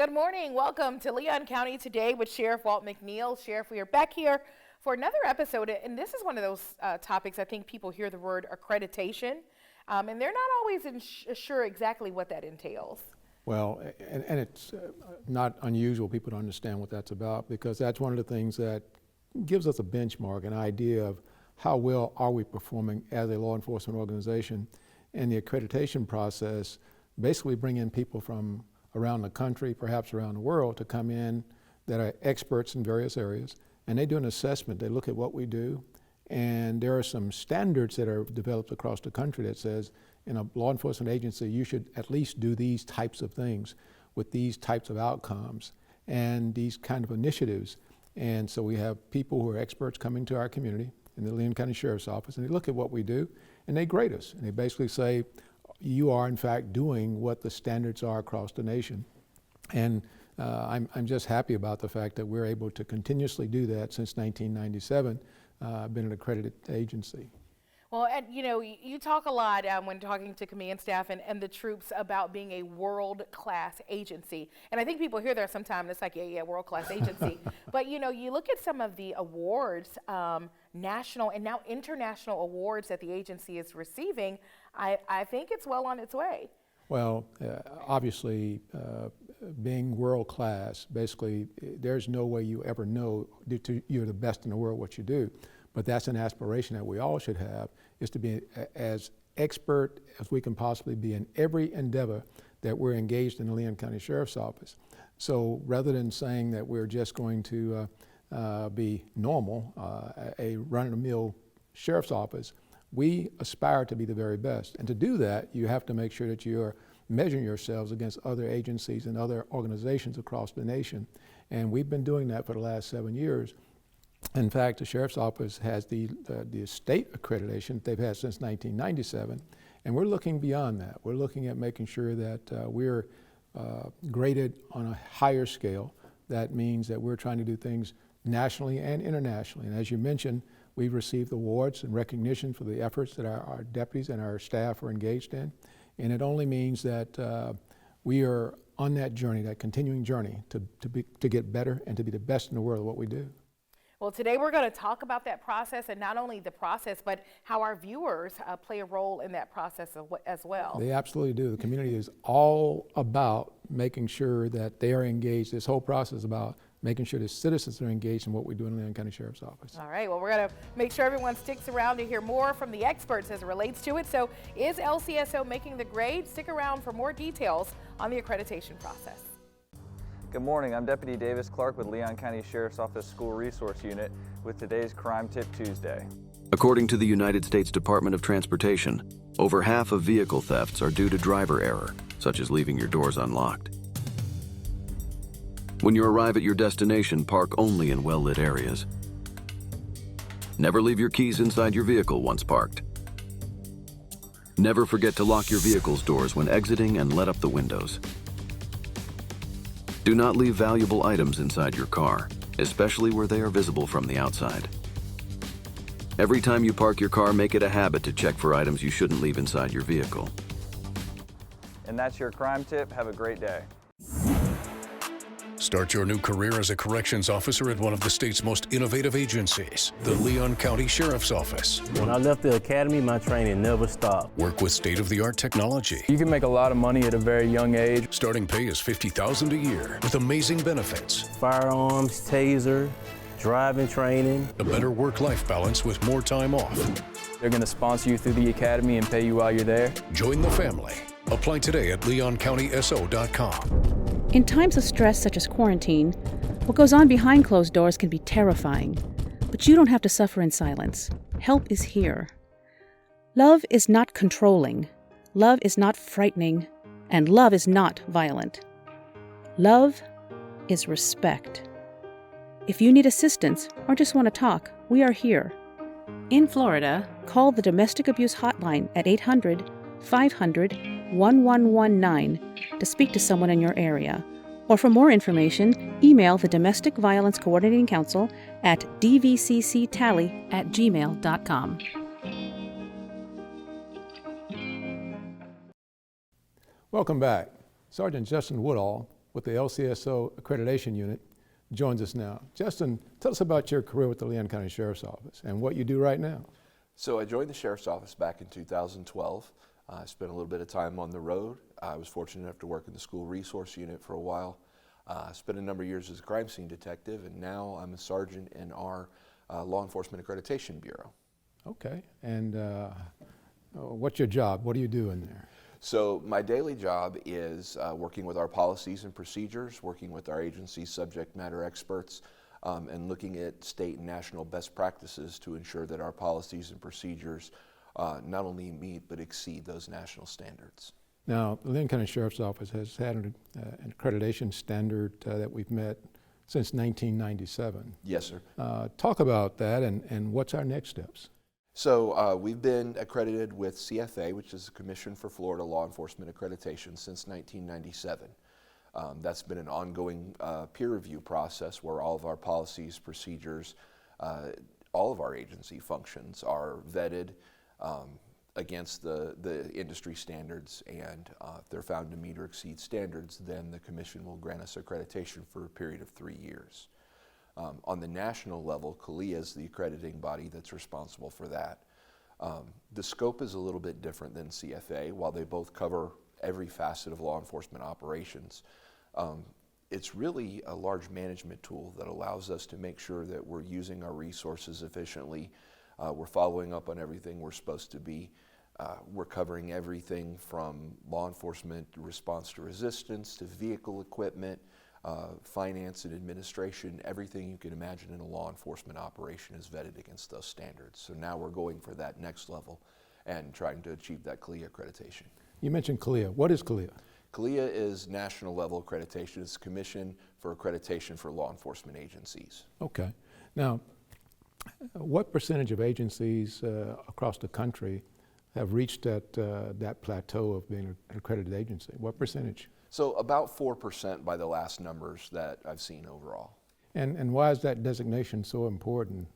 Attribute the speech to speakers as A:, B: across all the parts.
A: Good morning. Welcome to Leon County Today with Sheriff Walt McNeil. Sheriff, we are back here for another episode, and this is one of those topics I think people hear the word accreditation, and they're not always sure exactly what that entails.
B: Well, and it's not unusual people to understand what that's about, because that's one of the things that gives us a benchmark, an idea of how well are we performing as a law enforcement organization. And the accreditation process basically bring in people from around the country, perhaps around the world, to come in that are experts in various areas, and they do an assessment. They look at what we do, and there are some standards that are developed across the country that says in a law enforcement agency you should at least do these types of things with these types of outcomes and these kind of initiatives. And so we have people who are experts coming to our community in the Leon County Sheriff's Office, and they look at what we do and they grade us, and they basically say, you are in fact doing what the standards are across the nation. And I'm just happy about the fact that we're able to continuously do that since 1997, been an accredited agency.
A: Well, and you know, you talk a lot when talking to command staff and the troops about being a world-class agency. And I think people hear that sometimes, it's like, yeah, world-class agency. But you know, you look at some of the awards, national and now international awards that the agency is receiving, I think it's well on its way.
B: Well, obviously, being world-class, basically, there's no way you ever know you're the best in the world what you do. But that's an aspiration that we all should have, is to be as expert as we can possibly be in every endeavor that we're engaged in the Leon County Sheriff's Office. So rather than saying that we're just going to be normal, a run-of-the-mill sheriff's office, we aspire to be the very best. And to do that, you have to make sure that you're measuring yourselves against other agencies and other organizations across the nation. And we've been doing that for the last 7 years. In fact, the Sheriff's Office has the state accreditation they've had since 1997, and we're looking beyond that. We're looking at making sure that we're graded on a higher scale. That means that we're trying to do things nationally and internationally. And as you mentioned, we've received awards and recognition for the efforts that our deputies and our staff are engaged in. And it only means that we are on that journey, that continuing journey to get better and to be the best in the world at what we do.
A: Well, today we're going to talk about that process, and not only the process, but how our viewers play a role in that process as well.
B: They absolutely do. The community is all about making sure that they are engaged. This whole process is about making sure the citizens are engaged in what we do in the Leon County Sheriff's Office.
A: All right, well, we're going to make sure everyone sticks around to hear more from the experts as it relates to it. So is LCSO making the grade? Stick around for more details on the accreditation process.
C: Good morning, I'm Deputy Davis Clark with Leon County Sheriff's Office School Resource Unit with today's Crime Tip Tuesday.
D: According to the United States Department of Transportation, over half of vehicle thefts are due to driver error, such as leaving your doors unlocked. When you arrive at your destination, park only in well-lit areas. Never leave your keys inside your vehicle once parked. Never forget to lock your vehicle's doors when exiting and let up the windows. Do not leave valuable items inside your car, especially where they are visible from the outside. Every time you park your car, make it a habit to check for items you shouldn't leave inside your vehicle.
C: And that's your crime tip. Have a great day.
E: Start your new career as a corrections officer at one of the state's most innovative agencies, the Leon County Sheriff's Office.
F: When I left the academy, my training never stopped.
E: Work with state-of-the-art technology.
G: You can make a lot of money at a very young age.
E: Starting pay is $50,000 a year with amazing benefits.
F: Firearms, taser, driving training.
E: A better work-life balance with more time off.
G: They're going to sponsor you through the academy and pay you while you're there.
E: Join the family. Apply today at leoncountysO.com.
H: In times of stress such as quarantine, what goes on behind closed doors can be terrifying, but you don't have to suffer in silence. Help is here. Love is not controlling, love is not frightening, and love is not violent. Love is respect. If you need assistance or just want to talk, we are here. In Florida, call the Domestic Abuse Hotline at 800-500-1119 to speak to someone in your area. Or for more information, email the Domestic Violence Coordinating Council at dvcctally@gmail.com.
B: Welcome back. Sergeant Justin Woodall with the LCSO Accreditation Unit, joins us now. Justin, tell us about your career with the Leon County Sheriff's Office and what you do right now.
I: So I joined the Sheriff's Office back in 2012. I spent a little bit of time on the road. I was fortunate enough to work in the school resource unit for a while. I spent a number of years as a crime scene detective, and now I'm a sergeant in our Law Enforcement Accreditation Bureau.
B: Okay, and what's your job? What do you do in there?
I: So my daily job is working with our policies and procedures, working with our agency's subject matter experts, and looking at state and national best practices to ensure that our policies and procedures not only meet but exceed those national standards.
B: Now, the Leon County Sheriff's Office has had an accreditation standard that we've met since 1997.
I: Yes, sir.
B: Talk about that and what's our next steps?
I: So we've been accredited with CFA, which is the Commission for Florida Law Enforcement Accreditation, since 1997. That's been an ongoing peer review process where all of our policies, procedures, all of our agency functions are vetted against the industry standards, and if they're found to meet or exceed standards, then the Commission will grant us accreditation for a period of 3 years. On the national level, CALIA is the accrediting body that's responsible for that. The scope is a little bit different than CFA. While they both cover every facet of law enforcement operations, it's really a large management tool that allows us to make sure that we're using our resources efficiently. We're following up on everything we're supposed to be. We're covering everything from law enforcement response to resistance to vehicle equipment, finance and administration. Everything you can imagine in a law enforcement operation is vetted against those standards. So now we're going for that next level and trying to achieve that CALIA accreditation.
B: You mentioned CALIA. What is CALIA?
I: CALIA is national level accreditation. It's a Commission for Accreditation for Law Enforcement Agencies.
B: Okay. Now, what percentage of agencies across the country have reached that plateau of being an accredited agency? What percentage?
I: So about 4% by the last numbers that I've seen overall.
B: And why is that designation so important?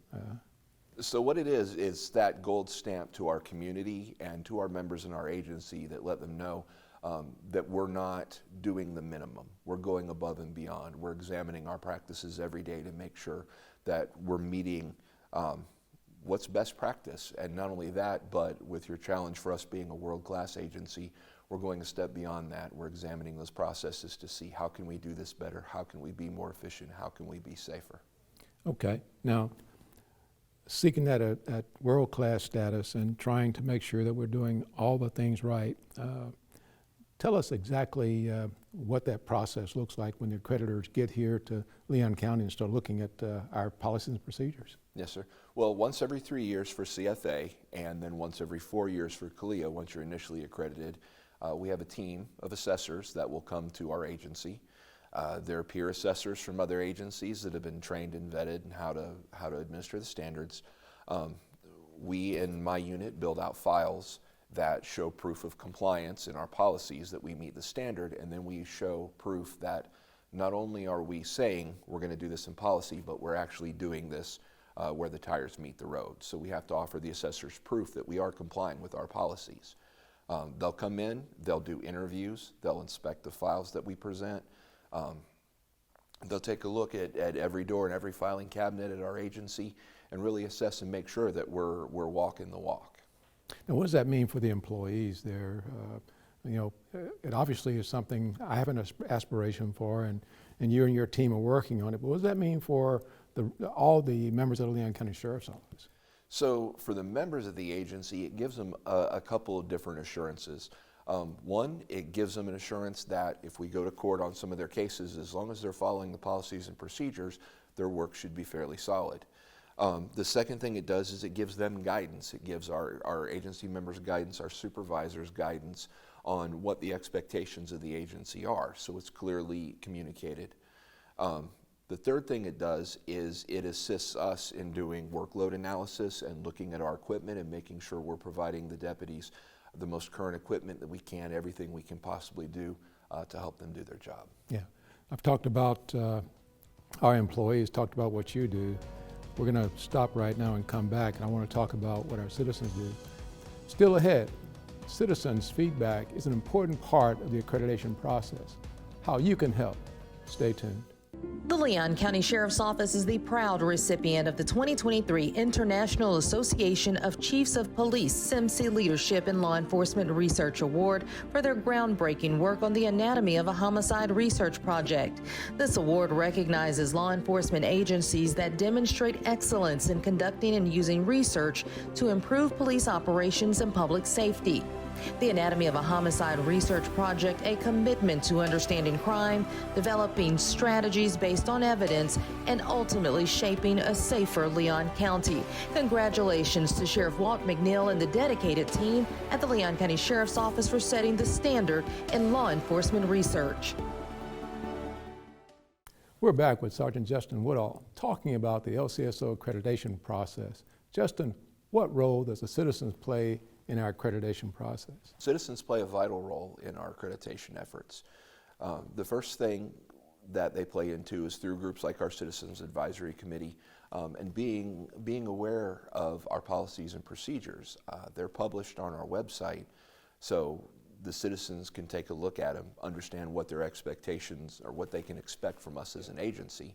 I: So what it is that gold stamp to our community and to our members in our agency that let them know that we're not doing the minimum. We're going above and beyond. We're examining our practices every day to make sure that we're meeting what's best practice. And not only that, but with your challenge for us being a world-class agency, we're going a step beyond that. We're examining those processes to see how can we do this better, how can we be more efficient, how can we be safer.
B: Okay. Now, seeking that at world-class status and trying to make sure that we're doing all the things right, tell us exactly what that process looks like when the accreditors get here to Leon County and start looking at our policies and procedures.
I: Yes, sir. Well, once every 3 years for CFA, and then once every 4 years for CALIA, once you're initially accredited, we have a team of assessors that will come to our agency. They're peer assessors from other agencies that have been trained and vetted in how to administer the standards. We in my unit build out files that show proof of compliance in our policies that we meet the standard, and then we show proof that not only are we saying we're going to do this in policy, but we're actually doing this where the tires meet the road. So we have to offer the assessors proof that we are complying with our policies. They'll come in, they'll do interviews, they'll inspect the files that we present. They'll take a look at every door and every filing cabinet at our agency and really assess and make sure that we're walking the walk.
B: Now, what does that mean for the employees there? It obviously is something I have an aspiration for, and you and your team are working on it, but what does that mean for all the members of the Leon County Sheriff's Office?
I: So for the members of the agency, it gives them a couple of different assurances. One, it gives them an assurance that if we go to court on some of their cases, as long as they're following the policies and procedures, their work should be fairly solid. The second thing it does is it gives them guidance. It gives our agency members guidance, our supervisors guidance on what the expectations of the agency are, so it's clearly communicated. The third thing it does is it assists us in doing workload analysis and looking at our equipment and making sure we're providing the deputies the most current equipment that we can, everything we can possibly do to help them do their job.
B: Yeah, I've talked about our employees, talked about what you do. We're going to stop right now and come back, and I want to talk about what our citizens do. Still ahead, citizens' feedback is an important part of the accreditation process. how you can help. Stay tuned.
J: The Leon County Sheriff's Office is the proud recipient of the 2023 International Association of Chiefs of Police SIMSI Leadership in Law Enforcement Research Award for their groundbreaking work on the anatomy of a homicide research project. This award recognizes law enforcement agencies that demonstrate excellence in conducting and using research to improve police operations and public safety. The Anatomy of a Homicide Research Project, a commitment to understanding crime, developing strategies based on evidence, and ultimately shaping a safer Leon County. Congratulations to Sheriff Walt McNeil and the dedicated team at the Leon County Sheriff's Office for setting the standard in law enforcement research.
B: We're back with Sergeant Justin Woodall talking about the LCSO accreditation process. Justin, what role does the citizens play in our accreditation process?
I: Citizens play a vital role in our accreditation efforts. The first thing that they play into is through groups like our Citizens Advisory Committee and being aware of our policies and procedures. They're published on our website, so the citizens can take a look at them, understand what their expectations or what they can expect from us as an agency,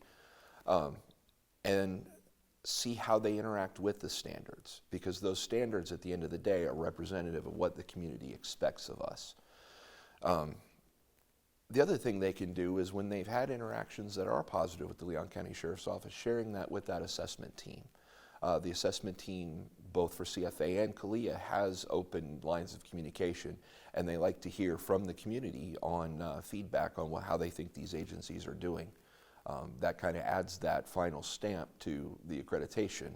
I: and see how they interact with the standards, because those standards at the end of the day are representative of what the community expects of us. The other thing they can do is when they've had interactions that are positive with the Leon County Sheriff's Office, sharing that with that assessment team. The assessment team, both for CFA and CALIA, has open lines of communication, and they like to hear from the community on feedback on how they think these agencies are doing. That kind of adds that final stamp to the accreditation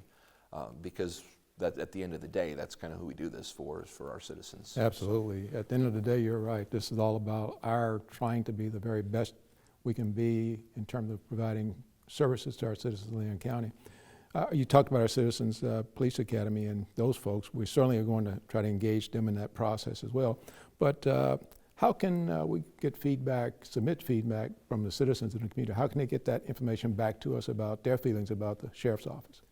I: because that at the end of the day, that's kind of who we do this for, is for our citizens.
B: Absolutely. At the end of the day, you're right. This is all about our trying to be the very best we can be in terms of providing services to our citizens in Leon County. You talked about our Citizens Police Academy and those folks. We certainly are going to try to engage them in that process as well. But how can we get feedback, submit feedback from the citizens in the community? How can they get that information back to us about their feelings about the Sheriff's Office?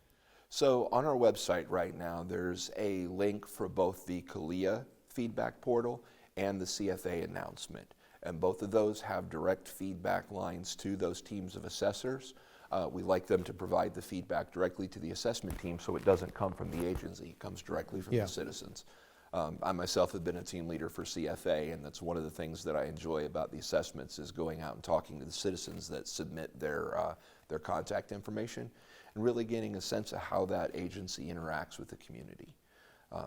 I: So on our website right now, there's a link for both the CALIA feedback portal and the CFA announcement. And both of those have direct feedback lines to those teams of assessors. We like them to provide the feedback directly to the assessment team so it doesn't come from the agency, it comes directly from the citizens. I myself have been a team leader for CFA, and that's one of the things that I enjoy about the assessments is going out and talking to the citizens that submit their contact information and really getting a sense of how that agency interacts with the community.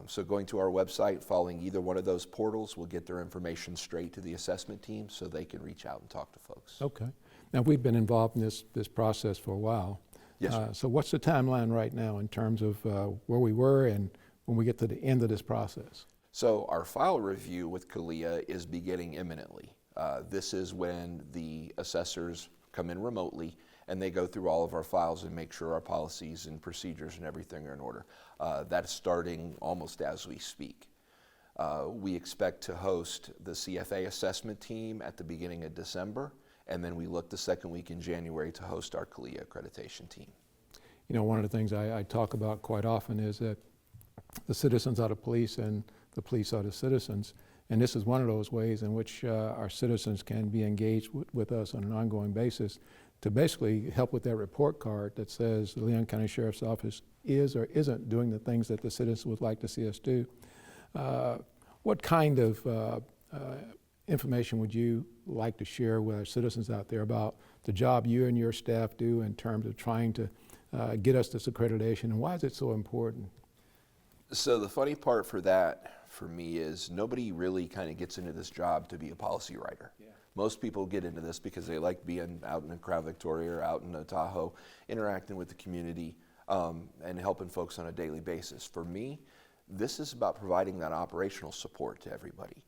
I: So going to our website, following either one of those portals, will get their information straight to the assessment team so they can reach out and talk to folks.
B: Okay. Now, we've been involved in this process for a while.
I: Yes,
B: so what's the timeline right now in terms of where we were and when we get to the end of this process?
I: So our file review with CALIA is beginning imminently. This is when the assessors come in remotely and they go through all of our files and make sure our policies and procedures and everything are in order. That's starting almost as we speak. We expect to host the CFA assessment team at the beginning of December, and then we look the second week in January to host our CALIA accreditation team.
B: You know, one of the things I talk about quite often is that the citizens are the police and the police are the citizens. And this is one of those ways in which our citizens can be engaged with us on an ongoing basis to basically help with that report card that says the Leon County Sheriff's Office is or isn't doing the things that the citizens would like to see us do. What kind of information would you like to share with our citizens out there about the job you and your staff do in terms of trying to get us this accreditation, and why is it so important?
I: So the funny part for that, for me, is nobody really kind of gets into this job to be a policy writer. Yeah. Most people get into this because they like being out in Crown Victoria or out in Tahoe, interacting with the community and helping folks on a daily basis. For me, this is about providing that operational support to everybody.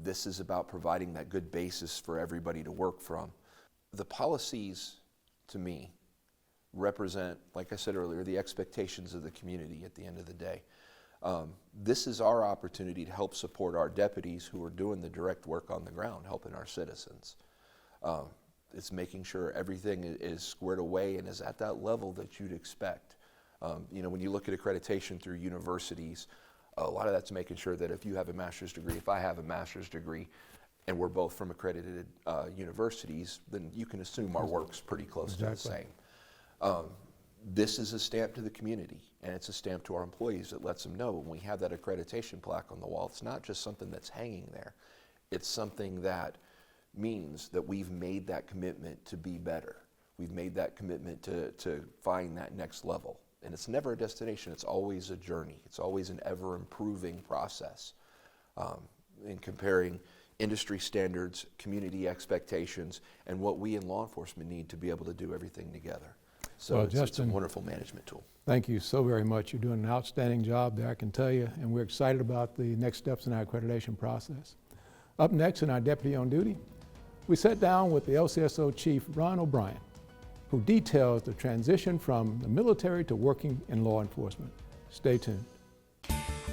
I: This is about providing that good basis for everybody to work from. The policies, to me, represent, like I said earlier, the expectations of the community at the end of the day. This is our opportunity to help support our deputies who are doing the direct work on the ground, helping our citizens. It's making sure everything is squared away and is at that level that you'd expect. You know, when you look at accreditation through universities, a lot of that's making sure that if you have a master's degree, if I have a master's degree, and we're both from accredited universities, then you can assume our work's pretty close to the same. This is a stamp to the community, and it's a stamp to our employees that lets them know when we have that accreditation plaque on the wall, it's not just something that's hanging there. It's something that means that we've made that commitment to be better. We've made that commitment to find that next level. And it's never a destination, it's always a journey. It's always an ever-improving process in comparing industry standards, community expectations, and what we in law enforcement need to be able to do everything together. So
B: Well,
I: it's a
B: Justin,
I: wonderful management tool.
B: Thank you so very much. You're doing an outstanding job there, I can tell you, and we're excited about the next steps in our accreditation process. Up next in our Deputy on Duty, we sat down with the LCSO Chief Ron O'Brien, who details the transition from the military to working in law enforcement. Stay tuned.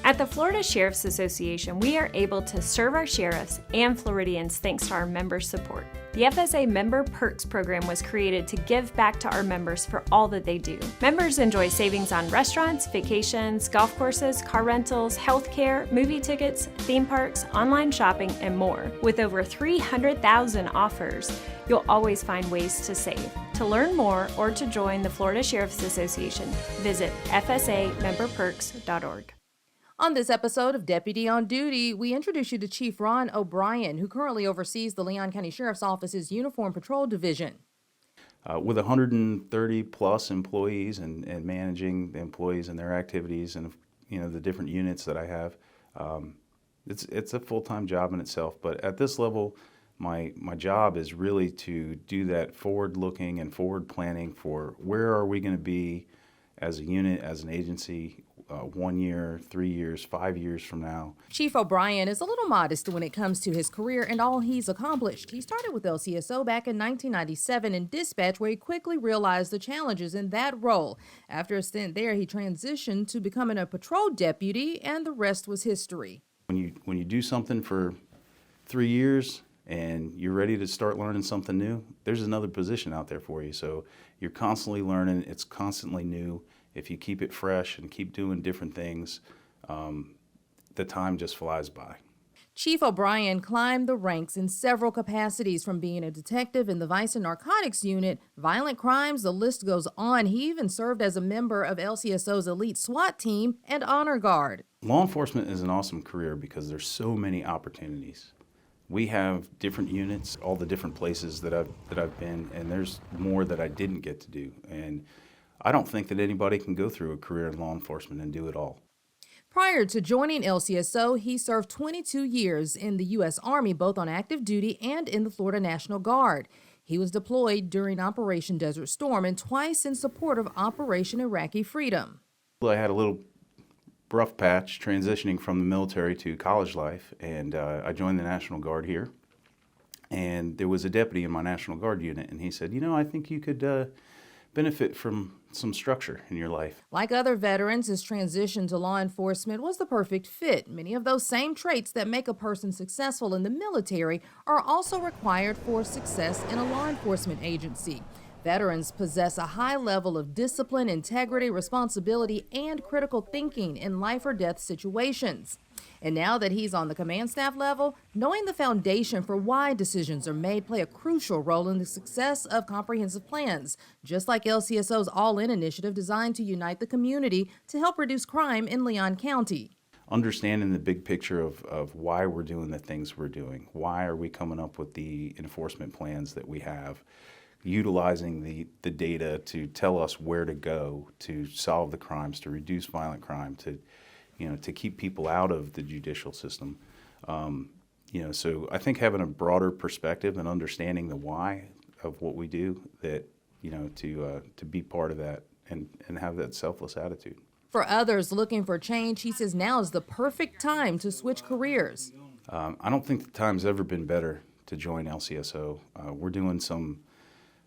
K: At the Florida Sheriff's Association, we are able to serve our sheriffs and Floridians thanks to our member support. The FSA Member Perks program was created to give back to our members for all that they do. Members enjoy savings on restaurants, vacations, golf courses, car rentals, healthcare, movie tickets, theme parks, online shopping, and more. With over 300,000 offers, you'll always find ways to save. To learn more or to join the Florida Sheriff's Association, visit fsamemberperks.org.
J: On this episode of Deputy on Duty, we introduce you to Chief Ron O'Brien, who currently oversees the Leon County Sheriff's Office's Uniform Patrol Division.
L: With 130 plus employees and managing the employees and their activities and the different units that I have, it's a full-time job in itself. But at this level, my job is really to do that forward-looking and forward planning for where are we going to be as a unit, as an agency, 1 year, 3 years, 5 years from now.
J: Chief O'Brien is a little modest when it comes to his career and all he's accomplished. He started with LCSO back in 1997 in dispatch, where he quickly realized the challenges in that role. After a stint there, he transitioned to becoming a patrol deputy, and the rest was history.
L: When you do something for 3 years and you're ready to start learning something new, there's another position out there for you. So you're constantly learning, it's constantly new. If you keep it fresh and keep doing different things, the time just flies by.
J: Chief O'Brien climbed the ranks in several capacities, from being a detective in the Vice and Narcotics Unit, violent crimes, the list goes on. He even served as a member of LCSO's elite SWAT team and honor guard.
L: Law enforcement is an awesome career because there's so many opportunities. We have different units, all the different places that I've been, and there's more that I didn't get to do. And I don't think that anybody can go through a career in law enforcement and do it all.
J: Prior to joining LCSO, he served 22 years in the U.S. Army, both on active duty and in the Florida National Guard. He was deployed during Operation Desert Storm and twice in support of Operation Iraqi Freedom.
L: I had a little rough patch transitioning from the military to college life, and I joined the National Guard here. And there was a deputy in my National Guard unit, and he said, I think you could benefit from some structure in your life.
J: Like other veterans, his transition to law enforcement was the perfect fit. Many of those same traits that make a person successful in the military are also required for success in a law enforcement agency. Veterans possess a high level of discipline, integrity, responsibility, and critical thinking in life or death situations. And now that he's on the command staff level, knowing the foundation for why decisions are made play a crucial role in the success of comprehensive plans, just like LCSO's All-In initiative designed to unite the community to help reduce crime in Leon County.
L: Understanding the big picture of why we're doing the things we're doing, why are we coming up with the enforcement plans that we have, utilizing the data to tell us where to go to solve the crimes, to reduce violent crime, to keep people out of the judicial system. So I think having a broader perspective and understanding the why of what we do, that to be part of that and have that selfless attitude.
J: For others looking for change, he says now is the perfect time to switch careers.
L: I don't think the time's ever been better to join LCSO. We're doing some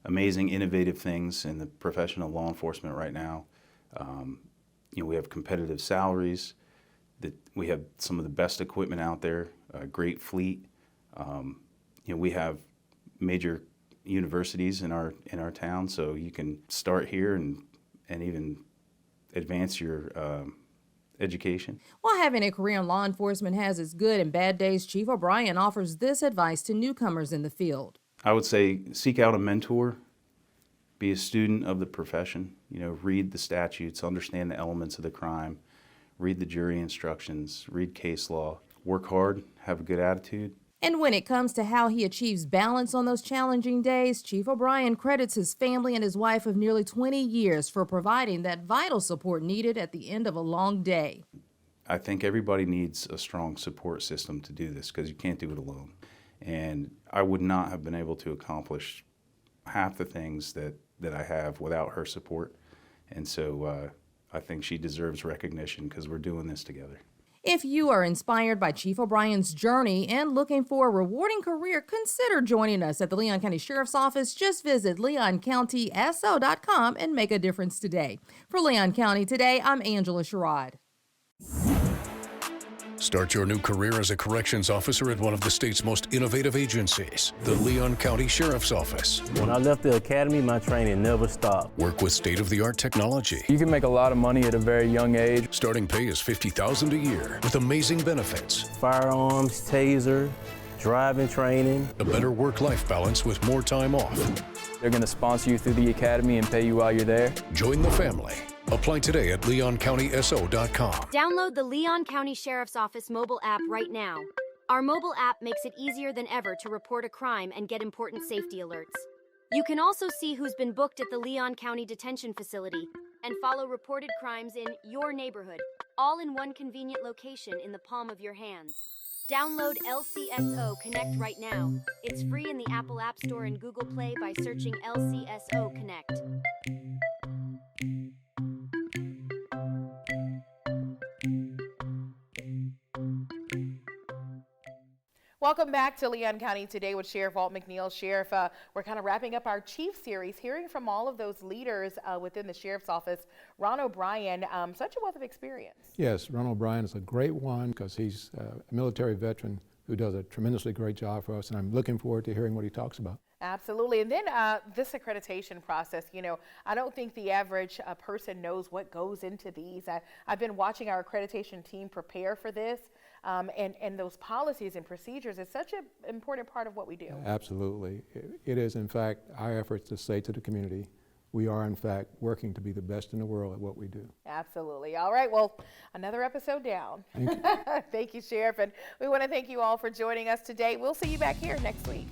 L: amazing, innovative things in the profession of law enforcement right now. We have competitive salaries, that we have some of the best equipment out there, a great fleet. We have major universities in our town, so you can start here and even advance your Education.
J: While having a career in law enforcement has its good and bad days, Chief O'Brien offers this advice to newcomers in the field.
L: I would say seek out a mentor, be a student of the profession, read the statutes, understand the elements of the crime, read the jury instructions, read case law, work hard, have a good attitude.
J: And when it comes to how he achieves balance on those challenging days, Chief O'Brien credits his family and his wife of nearly 20 years for providing that vital support needed at the end of a long day.
L: I think everybody needs a strong support system to do this because you can't do it alone. And I would not have been able to accomplish half the things that I have without her support. And so I think she deserves recognition because we're doing this together.
J: If you are inspired by Chief O'Brien's journey and looking for a rewarding career, consider joining us at the Leon County Sheriff's Office. Just visit leoncountyso.com and make a difference today. For Leon County Today, I'm Angela Sherrod.
E: Start your new career as a corrections officer at one of the state's most innovative agencies, the Leon County Sheriff's Office.
F: When I left the academy, my training never stopped.
E: Work with state-of-the-art technology.
G: You can make a lot of money at a very young age.
E: Starting pay is $50,000 a year with amazing benefits.
F: Firearms, taser, driving training.
E: A better work-life balance with more time off.
G: They're going to sponsor you through the academy and pay you while you're there.
E: Join the family. Apply today at leoncountyso.com.
M: Download the Leon County Sheriff's Office mobile app right now. Our mobile app makes it easier than ever to report a crime and get important safety alerts. You can also see who's been booked at the Leon County Detention Facility and follow reported crimes in your neighborhood, all in one convenient location in the palm of your hands. Download LCSO Connect right now. It's free in the Apple App Store and Google Play by searching LCSO Connect.
A: Welcome back to Leon County Today with Sheriff Walt McNeil. Sheriff, we're kind of wrapping up our chief series, hearing from all of those leaders within the Sheriff's Office. Ron O'Brien, such a wealth of experience.
B: Yes, Ron O'Brien is a great one because he's a military veteran who does a tremendously great job for us, and I'm looking forward to hearing what he talks about.
A: Absolutely. And then this accreditation process, I don't think the average person knows what goes into these. I've been watching our accreditation team prepare for this, and those policies and procedures is such an important part of what we do.
B: Absolutely. It is, in fact, our efforts to say to the community, we are, in fact, working to be the best in the world at what we do.
A: Absolutely. All right. Well, another episode down.
B: Thank you.
A: Thank you, Sheriff. And we want to thank you all for joining us today. We'll see you back here next week.